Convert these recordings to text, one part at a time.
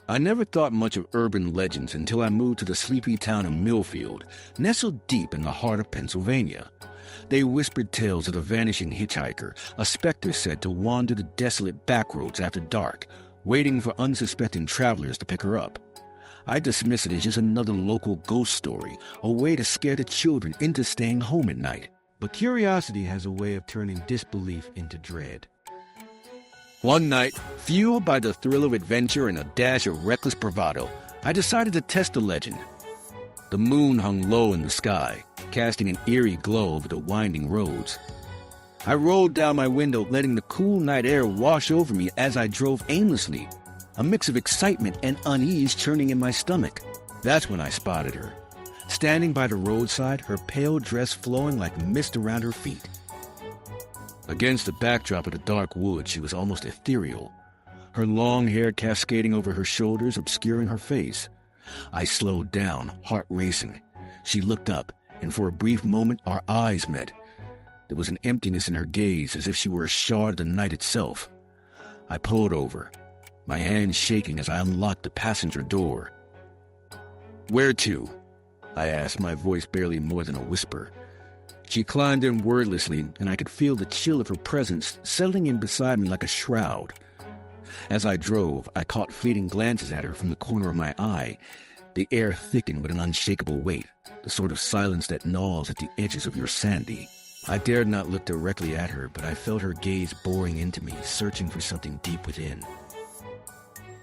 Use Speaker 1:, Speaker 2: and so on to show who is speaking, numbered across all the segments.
Speaker 1: I never thought much of urban legends until I moved to the sleepy town of Millfield, nestled deep in the heart of Pennsylvania. They whispered tales of the vanishing hitchhiker, a specter said to wander the desolate backroads after dark, waiting for unsuspecting travelers to pick her up. I dismiss it as just another local ghost story, a way to scare the children into staying home at night. But curiosity has a way of turning disbelief into dread. One night, fueled by the thrill of adventure and a dash of reckless bravado, I decided to test the legend. The moon hung low in the sky, casting an eerie glow over the winding roads. I rolled down my window, letting the cool night air wash over me as I drove aimlessly, a mix of excitement and unease churning in my stomach. That's when I spotted her, standing by the roadside, her pale dress flowing like mist around her feet. Against the backdrop of the dark woods, she was almost ethereal, her long hair cascading over her shoulders, obscuring her face. I slowed down, heart racing. She looked up, and for a brief moment our eyes met. There was an emptiness in her gaze, as if she were a shard of the night itself. I pulled over, my hand shaking as I unlocked the passenger door. "Where to?" I asked, my voice barely more than a whisper. She climbed in wordlessly, and I could feel the chill of her presence settling in beside me like a shroud. As I drove, I caught fleeting glances at her from the corner of my eye. The air thickened with an unshakable weight, the sort of silence that gnaws at the edges of your sanity. I dared not look directly at her, but I felt her gaze boring into me, searching for something deep within.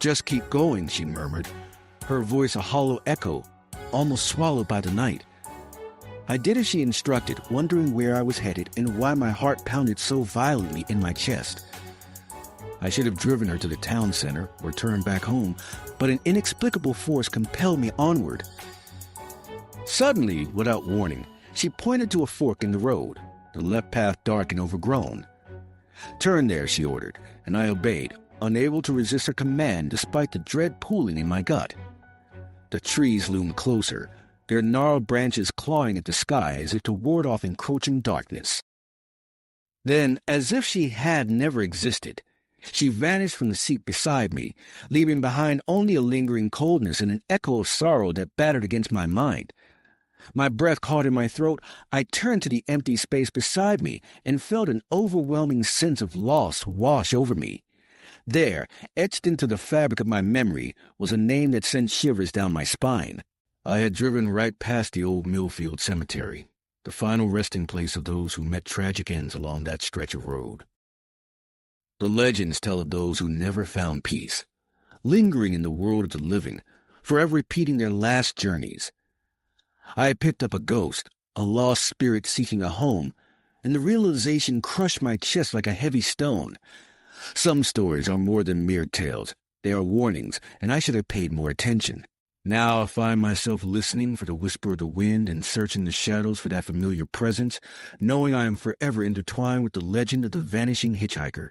Speaker 1: "Just keep going," she murmured, her voice a hollow echo, almost swallowed by the night. I did as she instructed, wondering where I was headed and why my heart pounded so violently in my chest. I should have driven her to the town center or turned back home, but an inexplicable force compelled me onward. Suddenly, without warning, she pointed to a fork in the road, the left path dark and overgrown. "Turn there," she ordered, and I obeyed, unable to resist her command despite the dread pooling in my gut. The trees loomed closer, their gnarled branches clawing at the sky as if to ward off encroaching darkness. Then, as if she had never existed, she vanished from the seat beside me, leaving behind only a lingering coldness and an echo of sorrow that battered against my mind. My breath caught in my throat. I turned to the empty space beside me and felt an overwhelming sense of loss wash over me. There, etched into the fabric of my memory, was a name that sent shivers down my spine. I had driven right past the old Millfield cemetery, the final resting place of those who met tragic ends along that stretch of road. The legends tell of those who never found peace, lingering in the world of the living, forever repeating their last journeys. I had picked up a ghost, a lost spirit seeking a home, and the realization crushed my chest like a heavy stone. Some stories are more than mere tales. They are warnings, and I should have paid more attention. Now I find myself listening for the whisper of the wind and searching the shadows for that familiar presence, knowing I am forever intertwined with the legend of the vanishing hitchhiker.